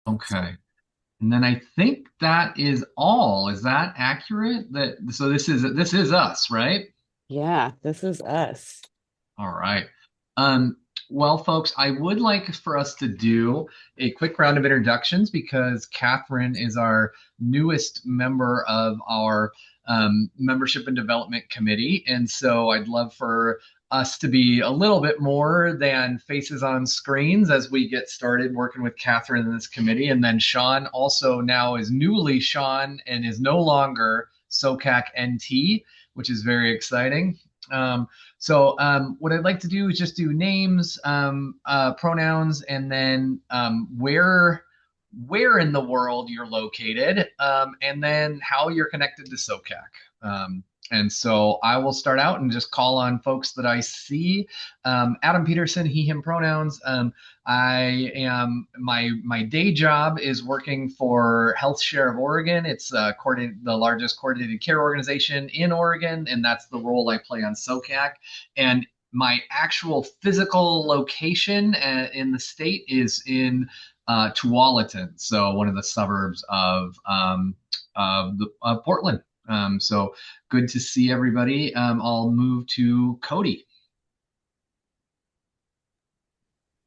Okay. And then I think that is all. Is that accurate? That so this is us, right? Yeah, this is us. All right. Well, folks, I would like for us to do a quick round of introductions because Catherine is our newest member of our membership and development committee. And so I'd love for us to be a little bit more than faces on screens as we get started working with Catherine in this committee. And then Sean also now is newly Sean and is no longer SOCAC NT, which is very exciting. What I'd like to do is just do names, pronouns, and then where in the world you're located, and then how you're connected to SOCAC. And so I will start out and just call on folks that I see. Adam Peterson, he, him pronouns. I am my day job is working for Health Share of Oregon. It's the largest coordinated care organization in Oregon, and that's the role I play on SOCAC. And my actual physical location in the state is in Tualatin, so one of the suburbs of Portland. So good to see everybody. I'll move to Cody.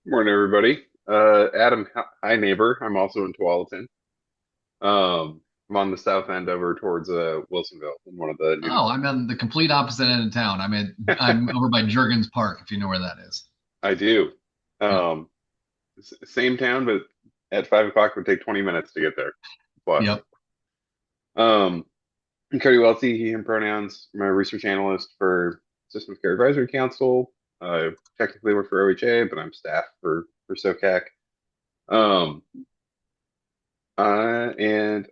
Morning, everybody. Adam, hi, neighbor. I'm also in Tualatin. I'm on the south end over towards Wilsonville in one of the new Oh, I'm developments. on the complete opposite end of town. I'm over by Jurgens Park, if you know where that is. I do. Yep. Um, Same town, but at 5 o'clock would take 20 minutes to get there. Plus, Yep. um, I'm Cody Welty, he, him pronouns. I'm a research analyst for Systems Care Advisory Council. I technically work for OHA, but I'm staff for SOCAC. Um, and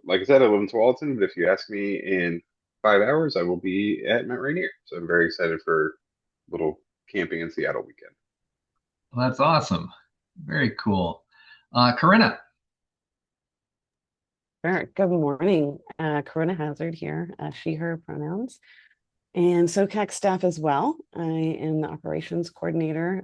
like I said, I live in Tualatin, but if you ask me in 5 hours, I will be at Mount Rainier. So I'm very excited for a little camping in Seattle weekend. Well, that's awesome. Very cool. Corinna. Sure. Good morning. Corona Hazard here, she, her pronouns, and SOCAC staff as well. I am the operations coordinator,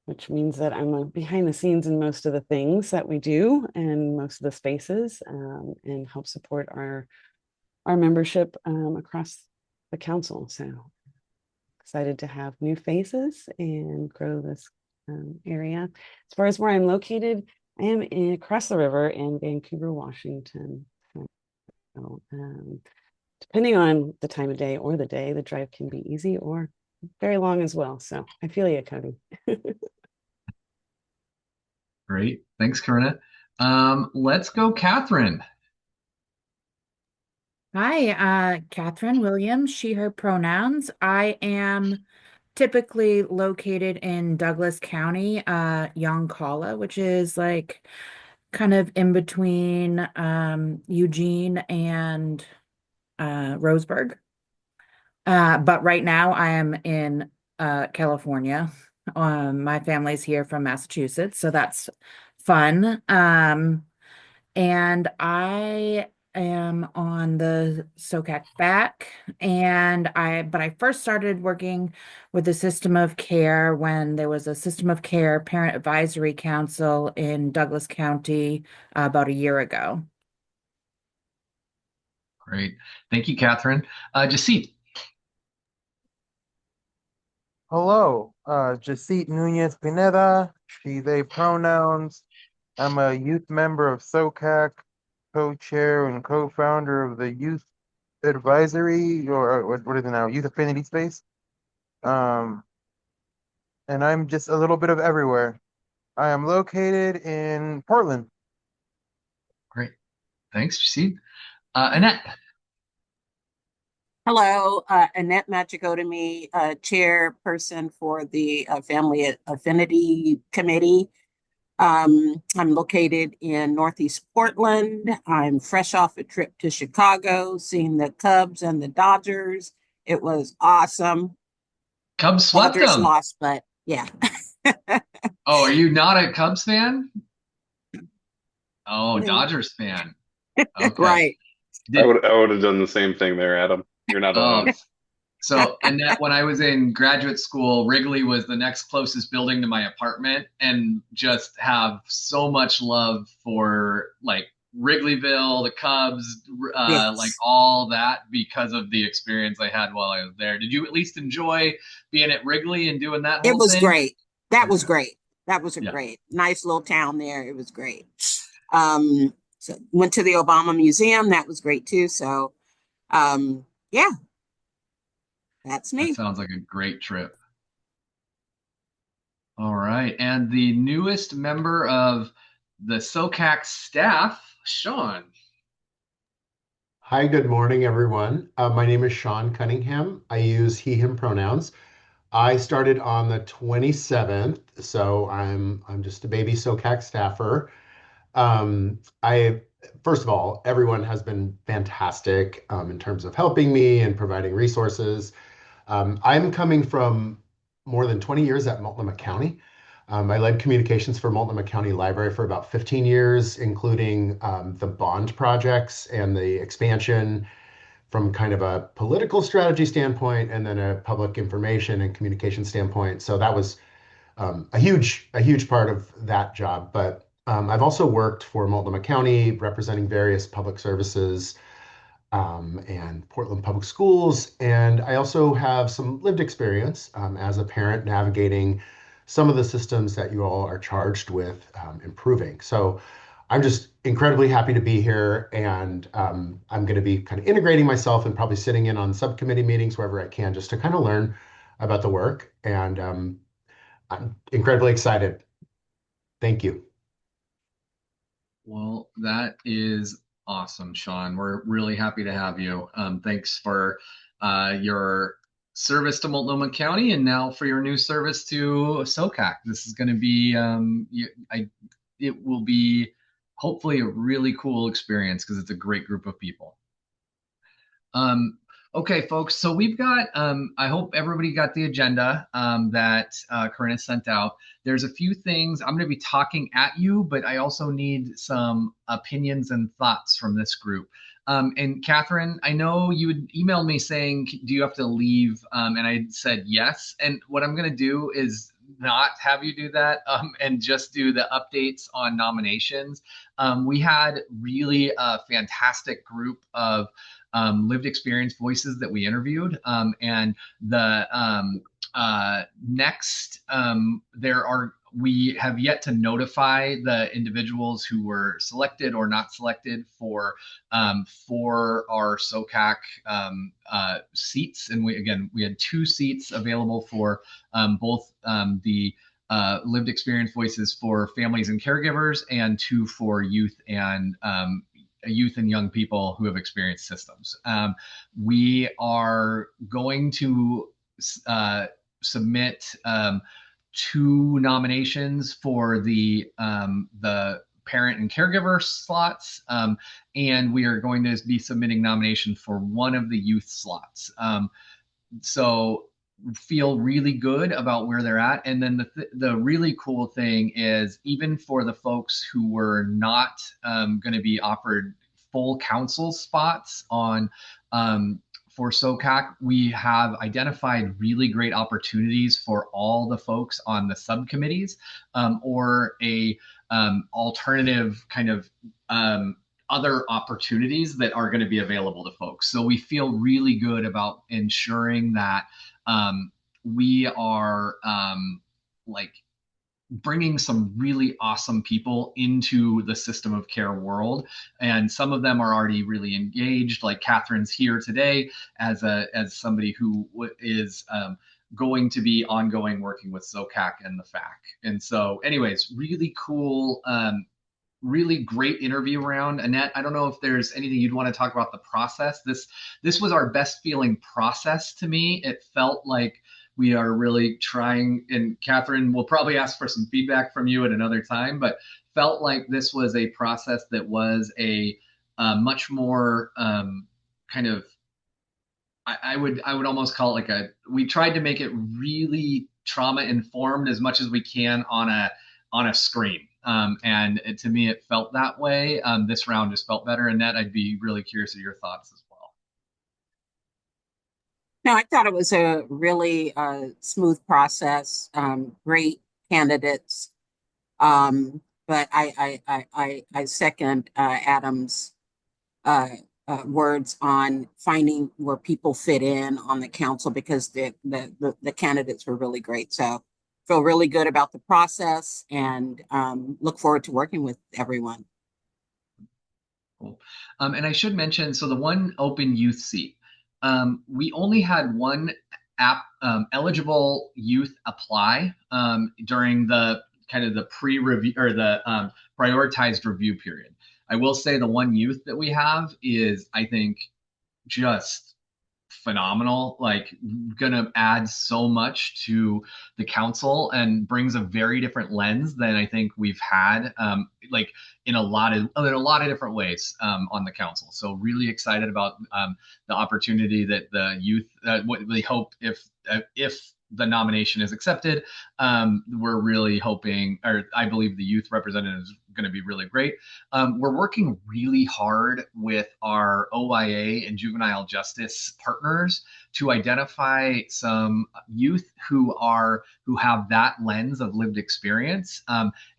which means that I'm behind the scenes in most of the things that we do and most of the spaces, and help support our membership across the council. So excited to have new faces and grow this area. As far as where I'm located, I am across the river in Vancouver, Washington. So, depending on the time of day or the day, the drive can be easy or very long as well. So I feel you, Cody. Great. Thanks, Corinna. Let's go, Catherine. Hi, Catherine Williams, she, her pronouns. I am typically located in Douglas County, Yoncalla, which is like kind of in between Eugene and Roseburg. But right now I am in California. My family's here from Massachusetts, so that's fun. And I am on the SOCAC back, but I first started working with the system of care when there was a system of care parent advisory council in Douglas County about a year ago. Great. Thank you, Catherine. Jacit. Hello, Jacit Nunez Pineda, she, they pronouns. I'm a youth member of SOCAC, co-chair and co-founder of the Youth Advisory, or what is it now? Youth Affinity Space. Um, and I'm just a little bit of everywhere. I am located in Portland. Great. Thanks, Jacit. Annette. Hello, Annette Machikotami, chairperson for the Family Affinity Committee. I'm located in Northeast Portland. I'm fresh off a trip to Chicago, seeing the Cubs and the Dodgers. It was awesome. Cubs swept Dodgers them. lost, but yeah. Oh, are you not a Cubs fan? Oh, Dodgers fan. Okay. Right. Did I would have done the same thing there, Adam. You're not oh alone. So, Annette, when I was in graduate school, Wrigley was the next closest building to my apartment, and just have so much love for like Wrigleyville, the Cubs, like Yes, all that because of the experience I had while I was there. Did you at least enjoy being at Wrigley and doing that it whole was thing? great. That was Okay. great. That was a Yeah. great, nice little town there. It was great. So went to the Obama Museum. That was great too. So, yeah, that's That me. sounds like a great trip. All right. And the newest member of the SOCAC staff, Sean. Hi, good morning, everyone. My name is Sean Cunningham. I use he, him pronouns. I started on the 27th, so I'm just a baby SOCAC staffer. I First of all, everyone has been fantastic in terms of helping me and providing resources. I'm coming from more than 20 years at Multnomah County. I led communications for Multnomah County Library for about 15 years, including the bond projects and the expansion from kind of a political strategy standpoint and then a public information and communication standpoint. So that was a huge part of that job. But I've also worked for Multnomah County, representing various public services and Portland Public Schools. And I also have some lived experience as a parent navigating some of the systems that you all are charged with improving. So I'm just incredibly happy to be here, and I'm going to be kind of integrating myself and probably sitting in on subcommittee meetings wherever I can just to kind of learn about the work. And I'm incredibly excited. Thank you. Well, that is awesome, Sean. We're really happy to have you. Thanks for your service to Multnomah County, and now for your new service to SOCAC. This is going to be, it will be hopefully a really cool experience because it's a great group of people. Okay, folks, so we've got, I hope everybody got the agenda that Corinna sent out. There's a few things I'm going to be talking at you, but I also need some opinions and thoughts from this group. And Catherine, I know you had emailed me saying, do you have to leave? And I said yes. And what I'm going to do is not have you do that and just do the updates on nominations. We had really a fantastic group of lived experience voices that we interviewed. And the next, we have yet to notify the individuals who were selected or not selected for our SOCAC seats. And we had 2 seats available for both the lived experience voices for families and caregivers, and 2 for youth and young people who have experienced systems. We are going to submit 2 nominations for the parent and caregiver slots, and we are going to be submitting nomination for 1 of the youth slots. So feel really good about where they're at. And then the really cool thing is, even for the folks who were not going to be offered full council spots on for SOCAC, we have identified really great opportunities for all the folks on the subcommittees, or a alternative kind of other opportunities that are going to be available to folks. So we feel really good about ensuring that we are like bringing some really awesome people into the system of care world. And some of them are already really engaged, like Catherine's here today as somebody who is going to be ongoing working with SOCAC and the FAC. And so anyways, really cool, really great interview round. Annette, I don't know if there's anything you'd want to talk about the process. This was our best feeling process to me. It felt like we are really trying, and Catherine will probably ask for some feedback from you at another time, but felt like this was a process that was a much more kind of, I would almost call it like we tried to make it really trauma informed as much as we can on a screen. And to me, it felt that way. This round just felt better. Annette, I'd be really curious of your thoughts as well. No, I thought it was a really smooth process, great candidates. But I second Adam's uh, words on finding where people fit in on the council because the candidates were really great. So feel really good about the process and look forward to working with everyone. Cool. And I should mention, so the one open youth seat, we only had one eligible youth apply during the kind of the pre-review or the prioritized review period. I will say the one youth that we have is, I think, just phenomenal, like gonna add so much to the council and brings a very different lens than I think we've had like in a lot of different ways on the council. So really excited about the opportunity that the youth what we hope if the nomination is accepted, we're really hoping, or I believe the youth representative is going to be really great. We're working really hard with our OYA and juvenile justice partners to identify some youth who have that lens of lived experience,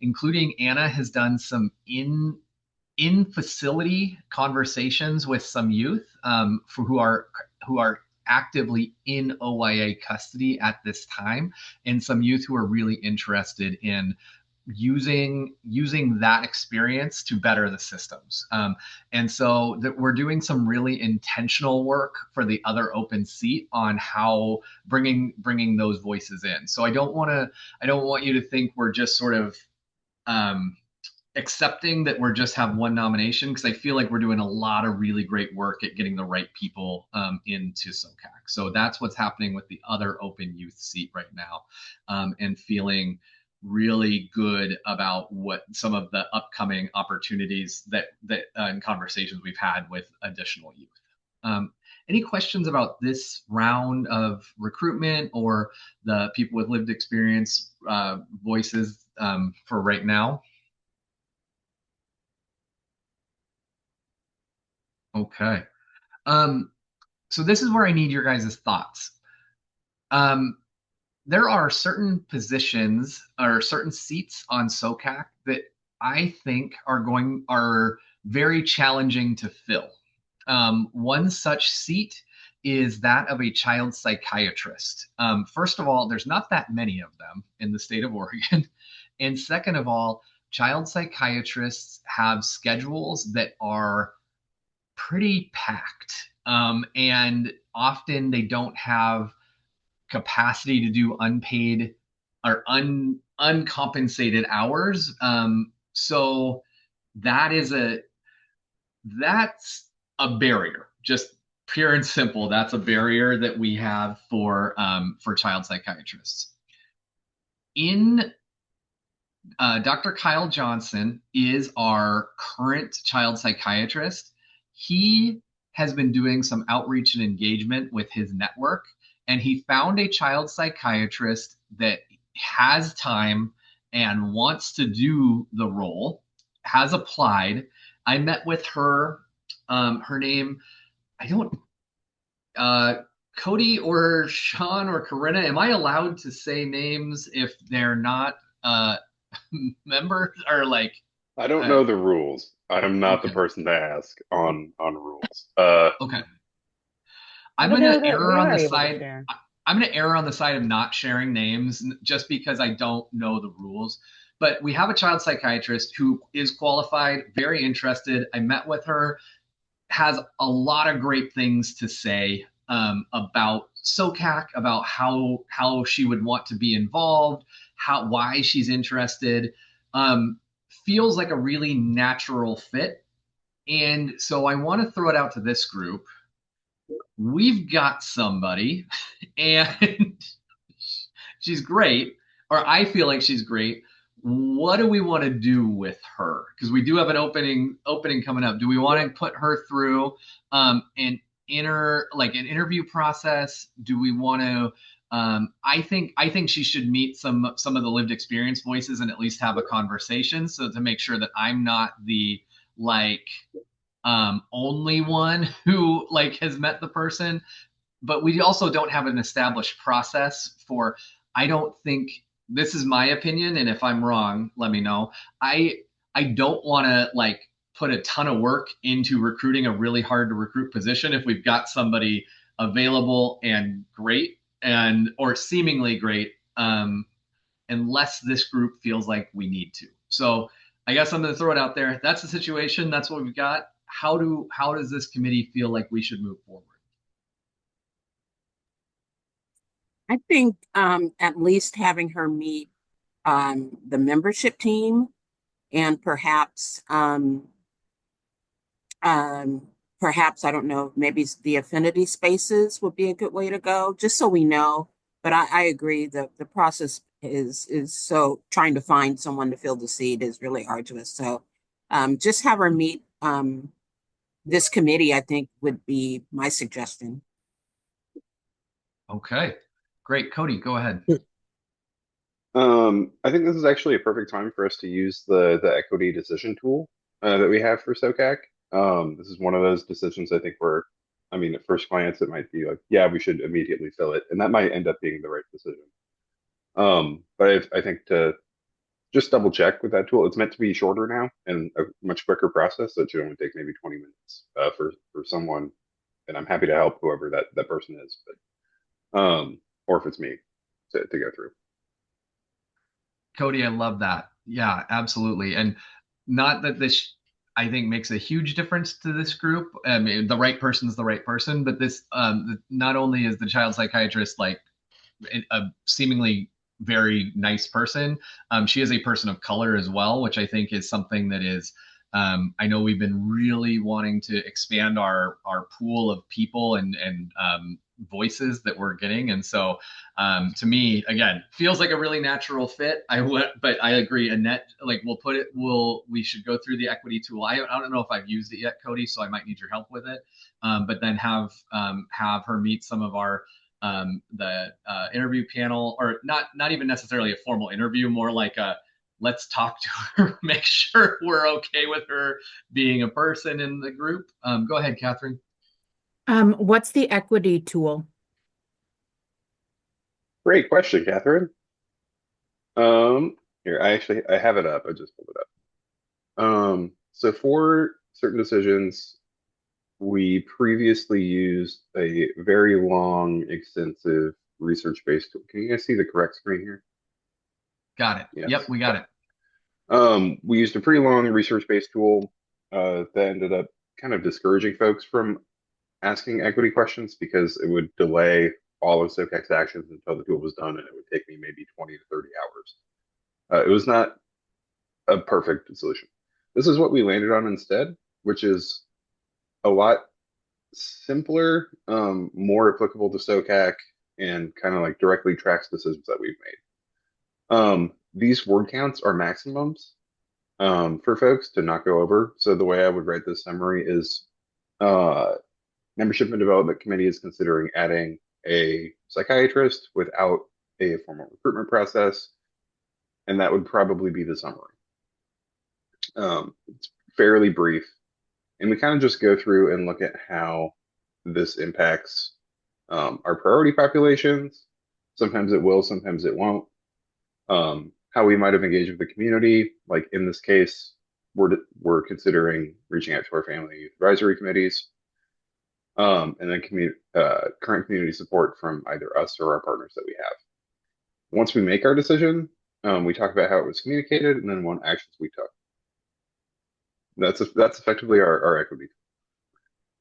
including Anna has done some in facility conversations with some youth who are actively in OYA custody at this time, and some youth who are really interested in using that experience to better the systems. And so that we're doing some really intentional work for the other open seat on how bringing those voices in. So I don't want you to think we're just sort of accepting that we're just have one nomination, because I feel like we're doing a lot of really great work at getting the right people into SOCAC. So that's what's happening with the other open youth seat right now, and feeling really good about what some of the upcoming opportunities that and conversations we've had with additional youth. Any questions about this round of recruitment or the people with lived experience voices for right now? Okay. So this is where I need your guys' thoughts. There are certain positions or certain seats on SOCAC that I think are very challenging to fill. One such seat is that of a child psychiatrist. First of all, there's not that many of them in the state of Oregon. And second of all, child psychiatrists have schedules that are pretty packed. And often they don't have capacity to do unpaid or uncompensated hours. So that's a barrier, just pure and simple. That's a barrier that we have for child psychiatrists. Dr. Kyle Johnson is our current child psychiatrist. He has been doing some outreach and engagement with his network, and he found a child psychiatrist that has time and wants to do the role, has applied. I met with her. Her name, Cody or Sean or Corinna. Am I allowed to say names if they're not members or like? I don't know the rules. I am not the Okay. person to ask on rules. Okay. I'm But gonna they err on are the able to side. share. I'm gonna err on the side of not sharing names just because I don't know the rules. But we have a child psychiatrist who is qualified, very interested. I met with her, has a lot of great things to say about SOCAC, about how she would want to be involved, why she's interested. Feels like a really natural fit. And so I want to throw it out to this group. We've got somebody, and she's great, or I feel like she's great. What do we want to do with her? Because we do have an opening coming up. Do we want to put her through an interview process? Do we want to? I think she should meet some of the lived experience voices and at least have a conversation, so to make sure that I'm not the only one who has met the person. but we also don't have an established process for, I don't think, this is my opinion, and if I'm wrong, let me know. I don't want to like put a ton of work into recruiting a really hard to recruit position if we've got somebody available and great and or seemingly great, unless this group feels like we need to. So I guess I'm going to throw it out there. That's the situation. That's what we've got. How does this committee feel like we should move forward? I think at least having her meet the membership team and perhaps I don't know, maybe the affinity spaces would be a good way to go, just so we know. But I agree that the process is so trying to find someone to fill the seat is really arduous. So just have her meet this committee, I think would be my suggestion. Okay, great. Cody, go ahead. I think this is actually a perfect time for us to use the equity decision tool that we have for SOCAC. This is one of those decisions I think where, I mean, at first glance, it might be like, yeah, we should immediately fill it, and that might end up being the right decision. But I think to just double check with that tool, it's meant to be shorter now and a much quicker process, so it should only take maybe 20 minutes for someone, and I'm happy to help whoever that person is, but or if it's me to go through. Cody, I love that. Yeah, absolutely. And not that this, I think, makes a huge difference to this group. I mean, the right person's the right person, but this, not only is the child psychiatrist like a seemingly very nice person, she is a person of color as well, which I think is something that is, I know we've been really wanting to expand our pool of people and voices that we're getting, and so to me, again, feels like a really natural fit. But I agree, Annette. Like we should go through the equity tool. I don't know if I've used it yet, Cody, so I might need your help with it. But then have her meet some of our the interview panel, or not even necessarily a formal interview, more like a let's talk to her, make sure we're okay with her being a person in the group. Go ahead, Catherine. What's the equity tool? Great question, Catherine. Here, I have it up. I just pulled it up. So for certain decisions, we previously used a very long, extensive research-based tool. Can you guys see the correct screen here? Got it. Yes. Yep, we got it. We used a pretty long research-based tool that ended up kind of discouraging folks from asking equity questions because it would delay all of SOCAC's actions until the tool was done, and it would take me maybe 20 to 30 hours. It was not a perfect solution. This is what we landed on instead, which is a lot simpler, more applicable to SOCAC, and kind of like directly tracks decisions that we've made. These word counts are maximums for folks to not go over. So the way I would write this summary is Membership and Development Committee is considering adding a psychiatrist without a formal recruitment process, and that would probably be the summary. It's fairly brief, and we kind of just go through and look at how this impacts our priority populations. Sometimes it will, sometimes it won't. How we might have engaged with the community, like in this case, we're considering reaching out to our family youth advisory committees. And then current community support from either us or our partners that we have. Once we make our decision, we talk about how it was communicated and then what actions we took. That's effectively our equity.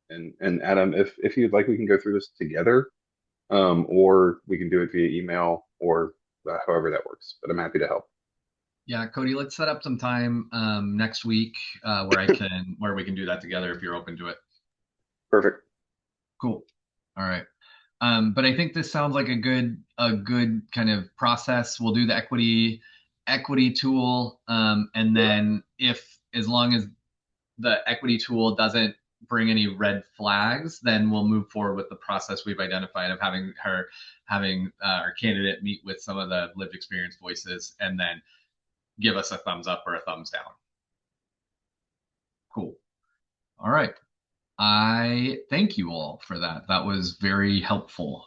And Adam, if you'd like, we can go through this together, or we can do it via email or however that works. But I'm happy to help. Yeah, Cody, let's set up some time next week where we can do that together if you're open to it. Perfect. Cool. All right. But I think this sounds like a good kind of process. We'll do the equity tool, and then as long as the equity tool doesn't bring any red flags, then we'll move forward with the process we've identified of having our candidate meet with some of the lived experience voices and then give us a thumbs up or a thumbs down. Cool. All right. I thank you all for that. That was very helpful.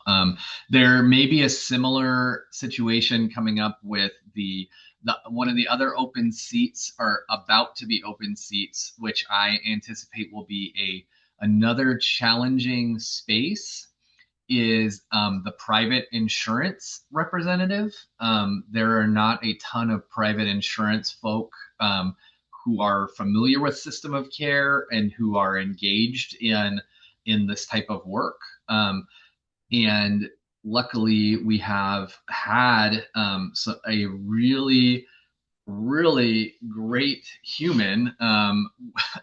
There may be a similar situation coming up with the one of the other open seats, or about to be open seats, which I anticipate will be another challenging space, is the private insurance representative. There are not a ton of private insurance folk who are familiar with system of care and who are engaged in this type of work. And luckily, we have had a really great human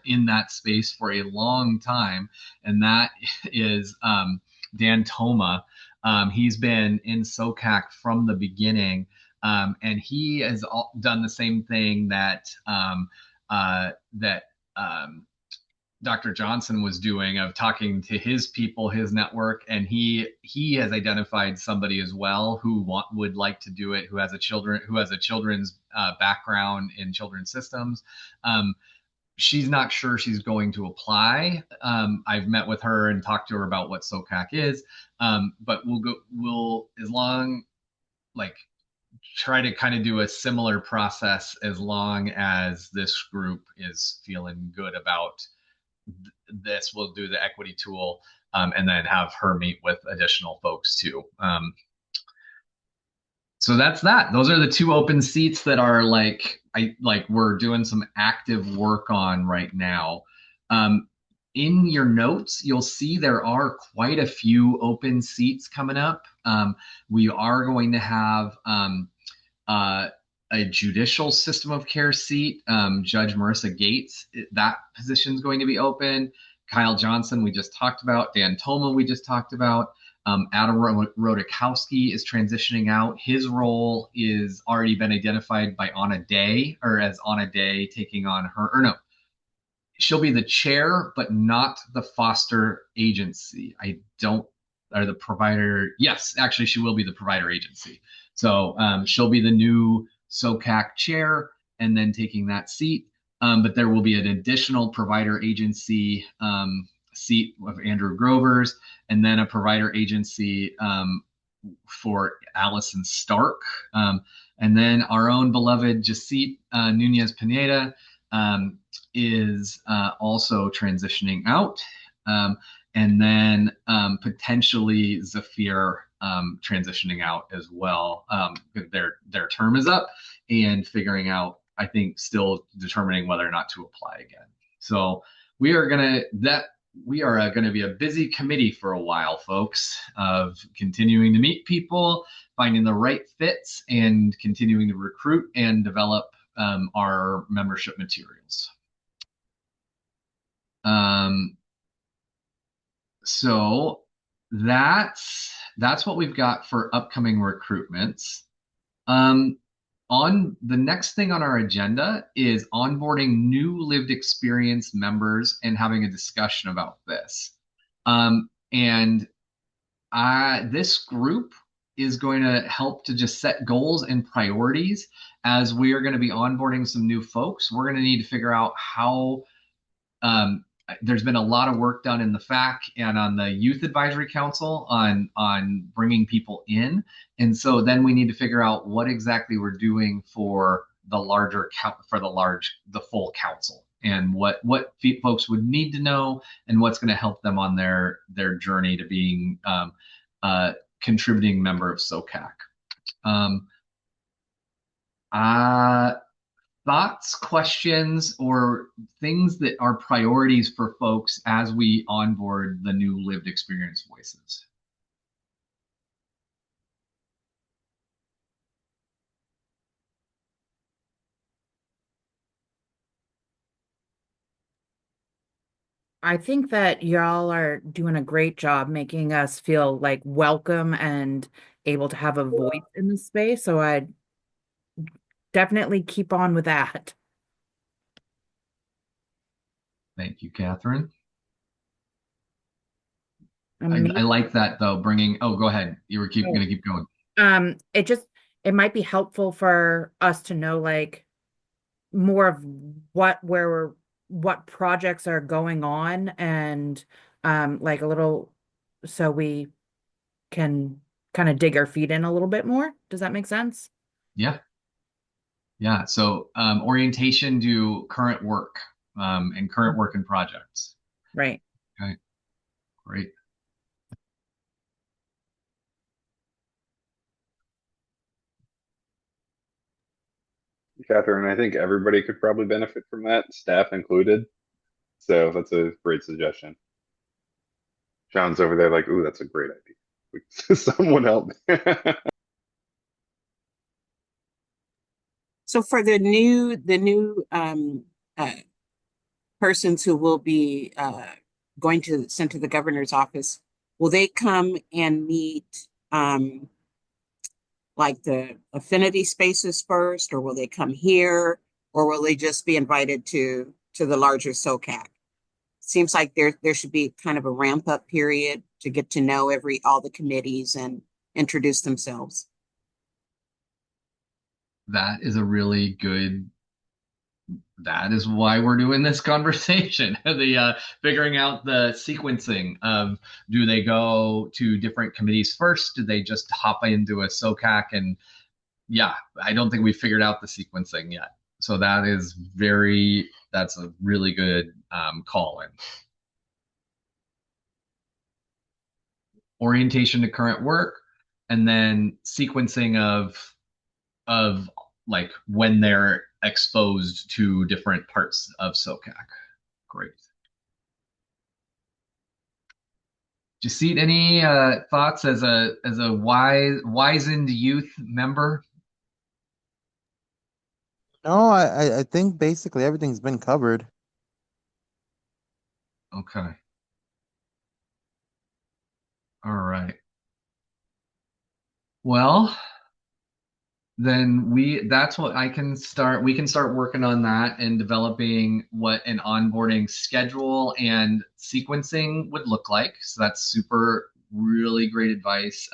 in that space for a long time, and that is Dan Toma. He's been in SOCAC from the beginning, and he has done the same thing that that Dr. Johnson was doing, of talking to his people, his network, and he has identified somebody as well who would like to do it, who has a children's background in children's systems. She's not sure she's going to apply. I've met with her and talked to her about what SOCAC is, but we'll as long like try to kind of do a similar process as long as this group is feeling good about this. We'll do the equity tool, and then have her meet with additional folks too. So that's that. Those are the two open seats that are we're doing some active work on right now. In your notes, you'll see there are quite a few open seats coming up. We are going to have a judicial system of care seat. Judge Marissa Gates, that position is going to be open. Kyle Johnson, we just talked about. Dan Toma, we just talked about. Adam Rodakowski is transitioning out. His role is already been identified by Anna Day, or as Anna Day taking on her, or no, she'll be the chair, but not the foster agency. Or the provider. Yes, actually, she will be the provider agency. So she'll be the new SOCAC chair and then taking that seat. But there will be an additional provider agency seat of Andrew Grover's, and then a provider agency for Allison Stark. And then our own beloved Jacit Nunez Pineda is also transitioning out. And then potentially Zafir transitioning out as well. Their term is up, and figuring out, I think, still determining whether or not to apply again. So we are gonna be a busy committee for a while, folks, of continuing to meet people, finding the right fits, and continuing to recruit and develop our membership materials. So that's what we've got for upcoming recruitments. On the next thing on our agenda is onboarding new lived experience members and having a discussion about this. This group is going to help to just set goals and priorities. As we are going to be onboarding some new folks, we're going to need to figure out how there's been a lot of work done in the FAC and on the Youth Advisory Council on bringing people in. And so then we need to figure out what exactly we're doing for the full council, and what folks would need to know, and what's going to help them on their journey to being a contributing member of SOCAC. Thoughts, questions, or things that are priorities for folks as we onboard the new lived experience voices? I think that y'all are doing a great job making us feel like welcome and able to have a voice in the space. So I'd definitely keep on with that. Thank you, Catherine. I Maybe- like that though, go ahead. You were going to keep going. It might be helpful for us to know like more of where we're what projects are going on and like a little so we can kind of dig our feet in a little bit more. Does that make sense? Yeah. Yeah. So orientation to current work and current work and projects. Right. Okay. Great. Catherine, I think everybody could probably benefit from that, staff included. So that's a great suggestion. John's over there like, ooh, that's a great idea. Someone help me. So for the new persons who will be going to sent to the governor's office, will they come and meet like the affinity spaces first, or will they come here, or will they just be invited to the larger SOCAC? Seems like there should be kind of a ramp up period to get to know all the committees and introduce themselves. That is a really good. That is why we're doing this conversation. The figuring out the sequencing of, do they go to different committees first? Do they just hop into a SOCAC? And yeah, I don't think we figured out the sequencing yet. So that's a really good call in. Orientation to current work, and then sequencing of like when they're exposed to different parts of SOCAC. Great. Jasit, any thoughts as a wizened youth member? No, I think basically everything's been covered. Okay. All right. Well, then that's what I can start. We can start working on that and developing what an onboarding schedule and sequencing would look like. So that's super, really great advice.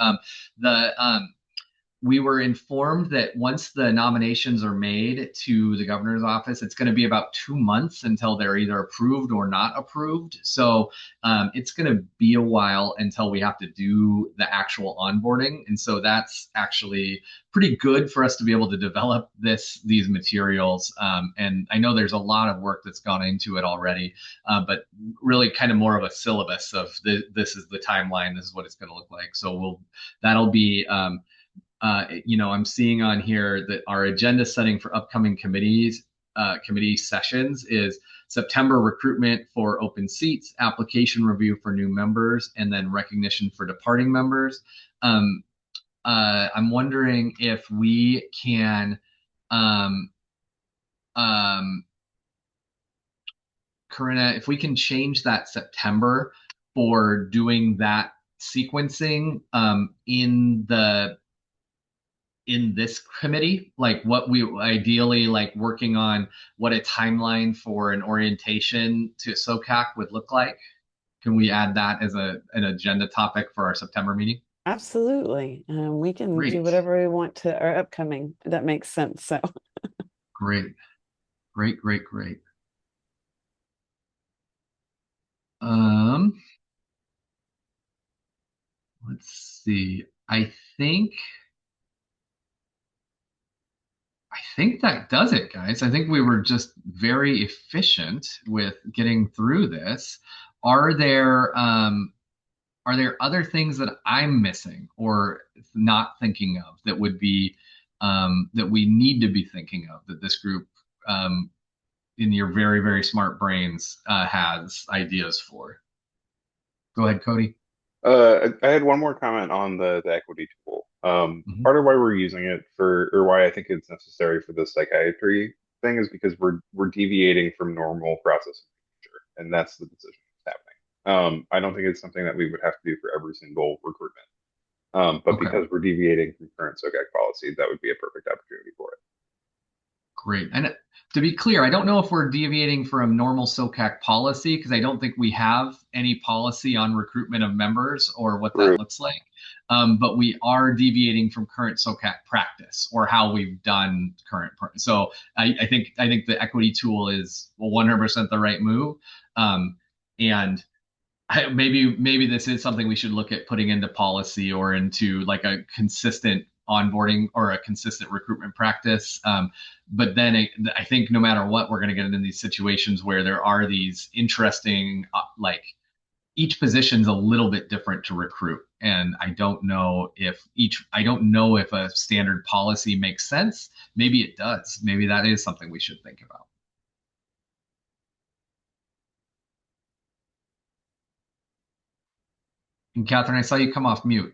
We were informed that once the nominations are made to the governor's office, it's going to be about 2 months until they're either approved or not approved. So it's going to be a while until we have to do the actual onboarding. And so that's actually pretty good for us to be able to develop these materials. And I know there's a lot of work that's gone into it already, but really kind of more of a syllabus of this is the timeline, this is what it's going to look like. So that'll be I'm seeing on here that our agenda setting for upcoming committee sessions is September recruitment for open seats, application review for new members, and then recognition for departing members. I'm wondering if we can, Corinna, if we can change that September for doing that sequencing in this committee, like what we ideally like working on, what a timeline for an orientation to SOCAC would look like. Can we add that as an agenda topic for our September meeting? Absolutely. We can Great. do whatever we want to our upcoming. That makes sense. So Great. Let's see. I think that does it, guys. I think we were just very efficient with getting through this. Are there other things that I'm missing or not thinking of that would be that we need to be thinking of, that this group in your very, very smart brains has ideas for? Go ahead, Cody. I had one more comment on the equity tool. Part of why we're using it or why I think it's necessary for the psychiatry thing is because we're deviating from normal process of procedure, and that's the decision that's happening. I don't think it's something that we would have to do for every single recruitment. But Okay. because we're deviating from current SOCAC policy, that would be a perfect opportunity for it. Great. And to be clear, I don't know if we're deviating from normal SOCAC policy because I don't think we have any policy on recruitment of members or what that Right. looks like. But we are deviating from current SOCAC practice or how we've done current. So I think the equity tool is 100% the right move. And maybe this is something we should look at putting into policy or into like a consistent onboarding or a consistent recruitment practice. But then I think no matter what, we're going to get into these situations where there are these interesting, like each position's a little bit different to recruit. And I don't know if a standard policy makes sense. Maybe it does. Maybe that is something we should think about. And Catherine, I saw you come off mute.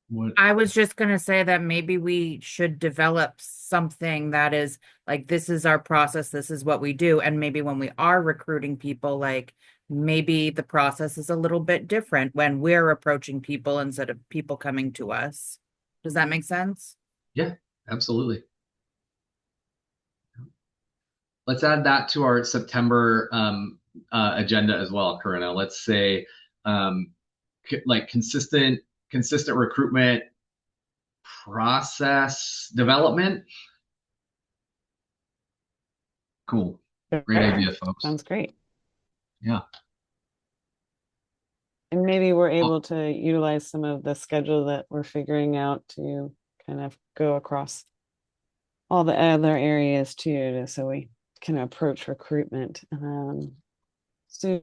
What? I was just going to say that maybe we should develop something that is like, this is our process, this is what we do. And maybe when we are recruiting people, like maybe the process is a little bit different when we're approaching people instead of people coming to us. Does that make sense? Yeah, absolutely. Let's add that to our September agenda as well, Corinna. Let's say like consistent recruitment process development. Cool. Great idea, folks. Sounds great. Yeah. And maybe we're able to utilize some of the schedule that we're figuring out to kind of go across all the other areas too, so we can approach recruitment sooner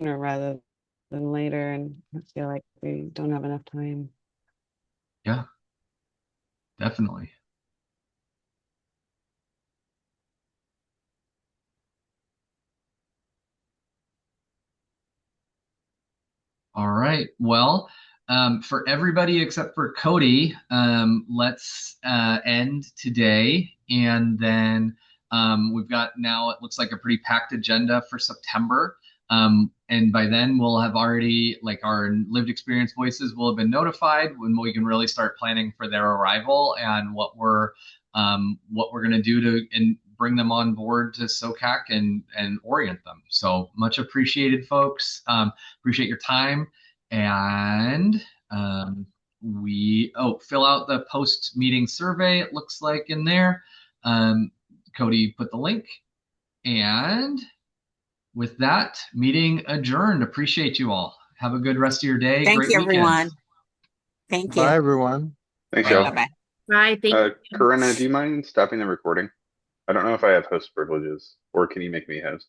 rather than later and feel like we don't have enough time. Yeah, definitely. All right. Well, for everybody except for Cody, let's end today. And then we've got now, it looks like a pretty packed agenda for September. And by then we'll have already, like our lived experience voices will have been notified when we can really start planning for their arrival and what we're going to do to bring them on board to SOCAC and orient them. So much appreciated, folks. Appreciate your time. And fill out the post-meeting survey, it looks like in there. Cody put the link. And with that, meeting adjourned. Appreciate you all. Have a good rest of your day. Thank Great you, weekend. everyone. Thank you. Bye, everyone. Thanks, Bye. y'all. Bye-bye. Bye. Thank you. Corinna, do you mind stopping the recording? I don't know if I have host privileges, or can you make me host?